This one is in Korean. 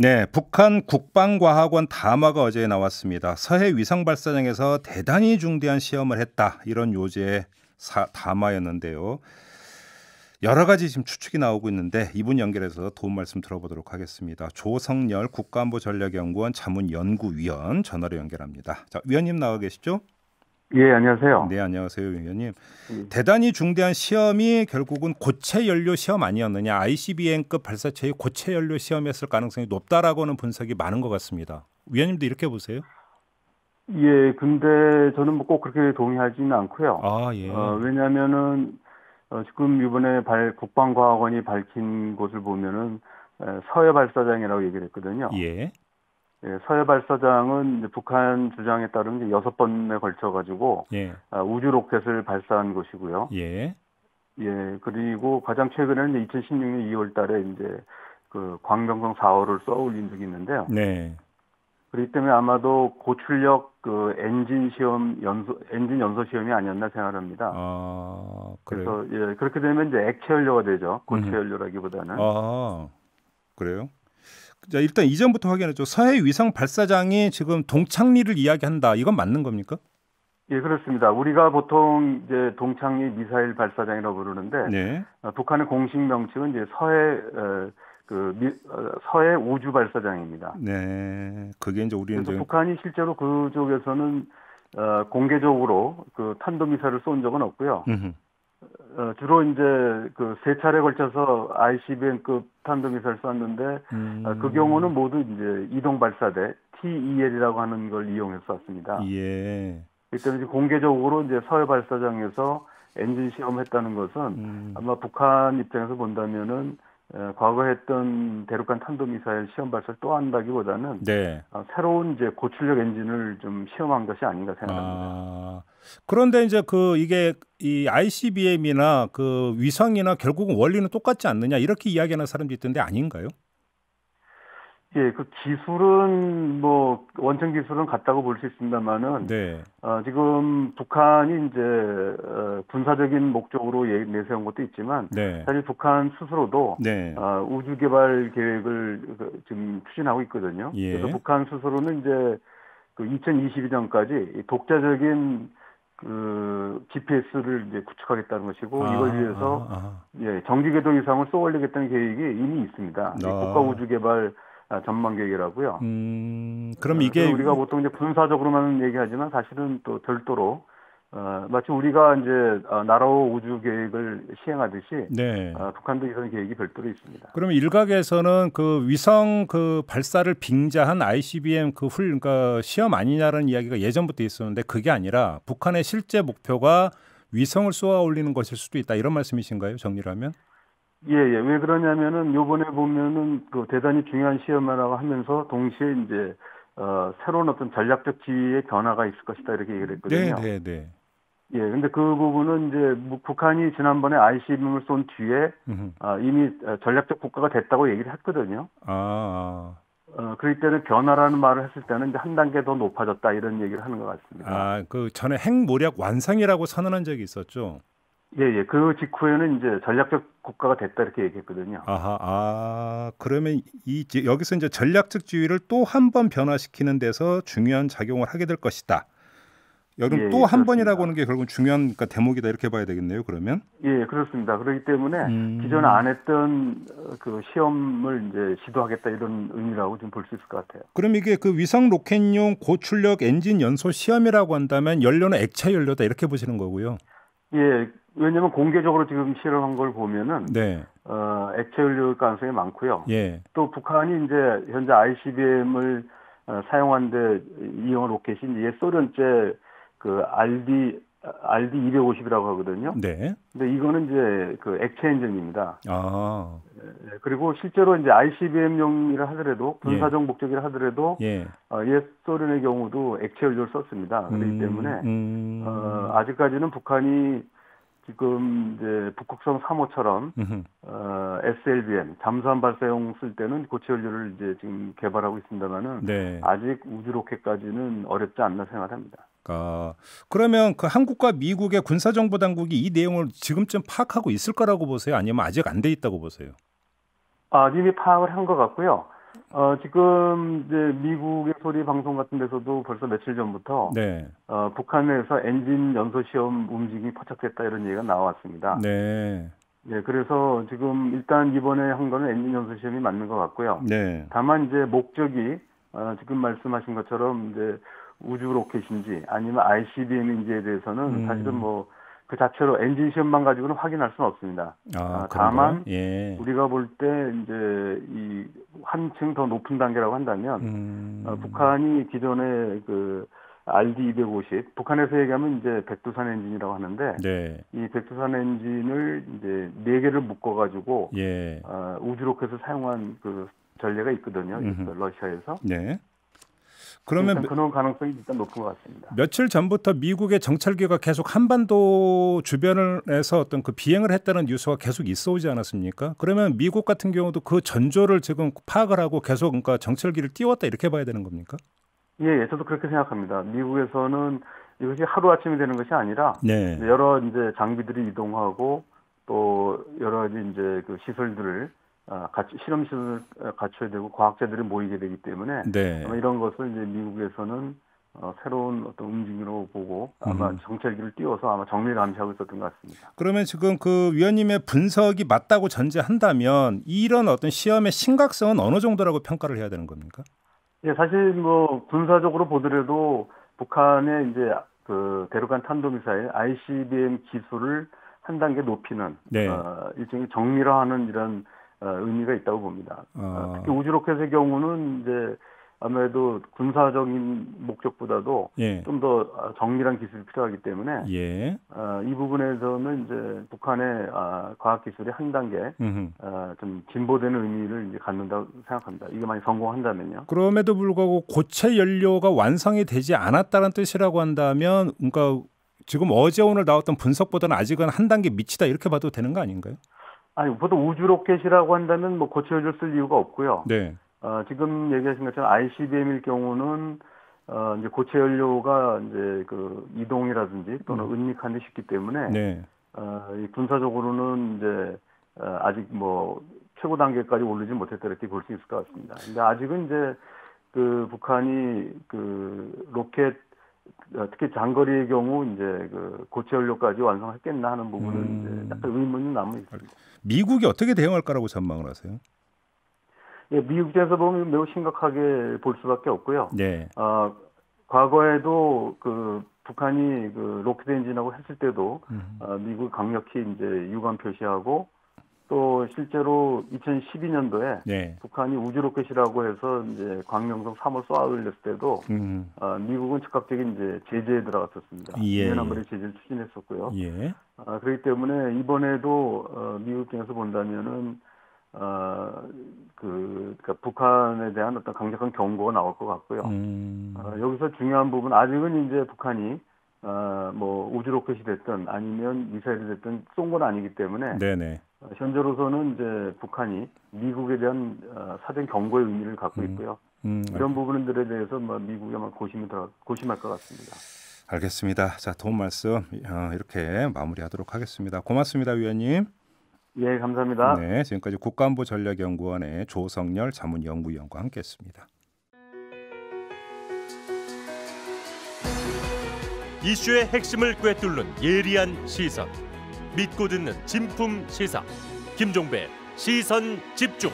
네, 북한 국방과학원 담화가 어제 나왔습니다. 서해 위성 발사장에서 대단히 중대한 시험을 했다. 이런 요지의 담화였는데요. 여러 가지 지금 추측이 나오고 있는데 이분 연결해서 도움 말씀 들어보도록 하겠습니다. 조성열 국가안보전략연구원 자문연구위원 전화로 연결합니다. 자, 위원님 나와 계시죠? 예, 안녕하세요. 네, 안녕하세요, 위원님. 대단히 중대한 시험이 결국은 고체 연료 시험 아니었느냐. ICBM급 발사체의 고체 연료 시험이었을 가능성이 높다라고는 분석이 많은 것 같습니다. 위원님도 이렇게 보세요? 예, 근데 저는 뭐 꼭 그렇게 동의하지는 않고요. 아, 예. 왜냐하면은 지금 이번에 국방과학원이 밝힌 곳을 보면은 서해 발사장이라고 얘기를 했거든요. 예. 예, 서해 발사장은 이제 북한 주장에 따르면 이제 6번에 걸쳐 가지고 예. 우주 로켓을 발사한 곳이고요. 예. 예, 그리고 가장 최근에는 이제 2016년 2월 달에 이제 그 광명성 4호를 쏘아 올린 적이 있는데요. 네. 그렇기 때문에 아마도 고출력 그 엔진 연소 시험이 아니었나 생각합니다. 아, 그래요? 그래서 예, 그렇게 되면 이제 액체 연료가 되죠. 고체 연료라기보다는. 아, 그래요? 자, 일단 이전부터 확인했죠. 서해 위성 발사장이 지금 동창리를 이야기한다. 이건 맞는 겁니까? 예, 그렇습니다. 우리가 보통 이제 동창리 미사일 발사장이라고 부르는데 네. 북한의 공식 명칭은 이제 서해 우주 발사장입니다. 네. 그게 이제 우리는 그래서 북한이 실제로 그쪽에서는 공개적으로 그 탄도미사일을 쏜 적은 없고요. 주로 이제 그 세 차례 걸쳐서 ICBM급 탄도미사일 쐈는데 그 경우는 모두 이제 이동 발사대 TEL이라고 하는 걸 이용해서 쐈습니다. 예. 그렇기 때문에 공개적으로 이제 서해 발사장에서 엔진 시험했다는 것은 아마 북한 입장에서 본다면은 과거에 했던 대륙간 탄도미사일 시험 발사를 또 한다기보다는 네. 새로운 이제 고출력 엔진을 좀 시험한 것이 아닌가 생각합니다. 아, 그런데 이제 이게 이 ICBM이나 그 위성이나 결국은 원리는 똑같지 않느냐 이렇게 이야기하는 사람도 있던데 아닌가요? 예, 그 기술은 뭐 원천 기술은 같다고 볼 수 있습니다만은 네. 지금 북한이 이제 군사적인 목적으로 내세운 것도 있지만 네. 사실 북한 스스로도 네. 우주 개발 계획을 지금 추진하고 있거든요. 예. 그래서 북한 스스로는 이제 그 2022년까지 독자적인 그 GPS를 이제 구축하겠다는 것이고 이걸 위해서 예, 정기 궤도 이상을 쏘아올리겠다는 계획이 이미 있습니다. 국가 우주 개발 전망 계획이라고요. 그럼 이게 우리가 보통 이제 군사적으로만 얘기하지만 사실은 또 별도로 마치 우리가 이제 나라호 우주 계획을 시행하듯이 네. 북한도 이런 계획이 별도로 있습니다. 그러면 일각에서는 그 위성 그 발사를 빙자한 ICBM 그러니까 시험 아니냐라는 이야기가 예전부터 있었는데 그게 아니라 북한의 실제 목표가 위성을 쏘아 올리는 것일 수도 있다 이런 말씀이신가요? 정리를 하면? 예. 왜 그러냐면은 요번에 보면은 그 대단히 중요한 시험이라고 하면서 동시에 이제 새로운 어떤 전략적 지위의 변화가 있을 것이다 이렇게 얘기를 했거든요. 네. 예, 근데 그 부분은 이제 북한이 지난번에 ICBM을 쏜 뒤에 이미 전략적 국가가 됐다고 얘기를 했거든요. 그럴 때는 변화라는 말을 했을 때는 이제 한 단계 더 높아졌다 이런 얘기를 하는 것 같습니다. 그 전에 핵무력 완성이라고 선언한 적이 있었죠. 예. 그 직후에는 이제 전략적 국가가 됐다 이렇게 얘기했거든요. 그러면 여기서 이제 전략적 지위를 또 한 번 변화시키는 데서 중요한 작용을 하게 될 것이다. 여러분 또 한 번이라고 하는 게 결국은 중요한 그러니까 대목이다 이렇게 봐야 되겠네요. 그러면 예, 그렇습니다. 그렇기 때문에 기존에 안 했던 그 시험을 이제 시도하겠다 이런 의미라고 좀 볼 수 있을 것 같아요. 그럼 이게 그 위성 로켓용 고출력 엔진 연소 시험이라고 한다면 연료는 액체 연료다 이렇게 보시는 거고요. 예, 왜냐하면 공개적으로 지금 실험한 걸 보면은 네. 액체 연료일 가능성이 많고요. 예. 또 북한이 이제 현재 ICBM을 사용하는데 이용한 로켓이 옛 소련제 그 RD-250이라고 하거든요. 네. 근데 이거는 이제 그 액체 엔진입니다. 그리고 실제로 이제 ICBM용이라 하더라도 군사적 목적이라 하더라도 옛 소련의 경우도 액체 연료를 썼습니다. 그렇기 때문에 아직까지는 북한이 지금 이제 북극성 3호처럼 SLBM 잠수함 발사용 쓸 때는 고체 연료를 이제 지금 개발하고 있습니다만은 아직 우주 로켓까지는 어렵지 않나 생각합니다. 그러면 그 한국과 미국의 군사정보 당국이 이 내용을 지금쯤 파악하고 있을 거라고 보세요? 아니면 아직 안 돼 있다고 보세요? 이미 파악을 한 것 같고요. 지금 이제 미국의 소리 방송 같은 데서도 벌써 며칠 전부터 네. 북한에서 엔진 연소 시험 움직임이 포착됐다 이런 얘기가 나왔습니다. 네. 네, 그래서 지금 일단 이번에 한 거는 엔진 연소 시험이 맞는 것 같고요. 네. 다만 이제 목적이 지금 말씀하신 것처럼 이제 우주 로켓인지 아니면 ICBM인지에 대해서는 사실은 뭐 그 자체로 엔진 시험만 가지고는 확인할 수는 없습니다. 다만 예. 우리가 볼 때 이제 이 한층 더 높은 단계라고 한다면 북한이 기존의 그 RD-250 북한에서 얘기하면 이제 백두산 엔진이라고 하는데 네. 이 백두산 엔진을 이제 4개를 묶어가지고 예. 우주 로켓을 사용한 그 전례가 있거든요. 러시아에서. 네. 그러면 그런 가능성이 일단 높은 것 같습니다. 며칠 전부터 미국의 정찰기가 계속 한반도 주변에서 어떤 그 비행을 했다는 뉴스가 계속 있어 오지 않았습니까? 그러면 미국 같은 경우도 그 전조를 지금 파악을 하고 계속 그러니까 정찰기를 띄웠다 이렇게 봐야 되는 겁니까? 예, 저도 그렇게 생각합니다. 미국에서는 이것이 하루아침에 되는 것이 아니라 네. 여러 이제 장비들이 이동하고 또 여러 가지 이제 그 시설들을 실험실을 갖춰야 되고 과학자들이 모이게 되기 때문에 네. 아마 이런 것을 이제 미국에서는 새로운 어떤 움직임으로 보고 아마 정찰기를 띄워서 아마 정밀 감시하고 있었던 것 같습니다. 그러면 지금 그 위원님의 분석이 맞다고 전제한다면 이런 어떤 시험의 심각성은 어느 정도라고 평가를 해야 되는 겁니까? 예, 사실 뭐 군사적으로 보더라도 북한의 이제 그 대륙간 탄도미사일 ICBM 기술을 한 단계 높이는 네. 일종의 정밀화하는 이런 의미가 있다고 봅니다. 특히 우주 로켓의 경우는 이제 아무래도 군사적인 목적보다도 예. 좀 더 정밀한 기술이 필요하기 때문에 예. 이 부분에서는 이제 북한의 과학 기술이 한 단계 좀 진보되는 의미를 이제 갖는다고 생각합니다. 이게 만약 성공한다면요. 그럼에도 불구하고 고체 연료가 완성이 되지 않았다는 뜻이라고 한다면, 그러니까 지금 어제 오늘 나왔던 분석보다는 아직은 한 단계 미치다 이렇게 봐도 되는 거 아닌가요? 아니, 보통 우주 로켓이라고 한다면 뭐 고체 연료를 쓸 이유가 없고요. 네. 지금 얘기하신 것처럼 ICBM일 경우는 이제 고체 연료가 이제 그 이동이라든지 또는 은닉하는 데 쉽기 때문에 네. 이 군사적으로는 이제 아직 뭐 최고 단계까지 오르지 못했다 이렇게 볼 수 있을 것 같습니다. 근데 아직은 이제 그 북한이 그 로켓 특히 장거리의 경우 이제 그 고체 연료까지 완성했겠나 하는 부분은 이제 약간 의문이 남아 있습니다. 미국이 어떻게 대응할 거라고 전망을 하세요? 예, 미국 입장에서 보면 매우 심각하게 볼 수밖에 없고요. 네. 과거에도 그 북한이 그 로켓 엔진하고 했을 때도 미국 강력히 이제 유감 표시하고 또 실제로 2012년도에 네. 북한이 우주 로켓이라고 해서 이제 광명성 3호 쏘아 올렸을 때도 미국은 즉각적인 이제 제재에 들어갔었습니다. 예. 연합물의 제재를 추진했었고요. 예. 그렇기 때문에 이번에도 미국 입장에서 본다면은 그러니까 북한에 대한 어떤 강력한 경고가 나올 것 같고요. 여기서 중요한 부분 아직은 이제 북한이 뭐 우주 로켓이 됐든 아니면 미사일이 됐든 쏜 건 아니기 때문에 네네. 현재로서는 이제 북한이 미국에 대한 사전 경고의 의미를 갖고 있고요. 이런 부분들에 대해서 뭐 미국이 아마 고심할 것 같습니다. 알겠습니다. 자, 도움 말씀 이렇게 마무리하도록 하겠습니다. 고맙습니다, 위원님. 예, 감사합니다. 네, 지금까지 국가안보전략연구원의 조성열 자문연구위원과 함께했습니다. 이슈의 핵심을 꿰뚫는 예리한 시선, 믿고 듣는 진품 시사, 김종배 시선 집중.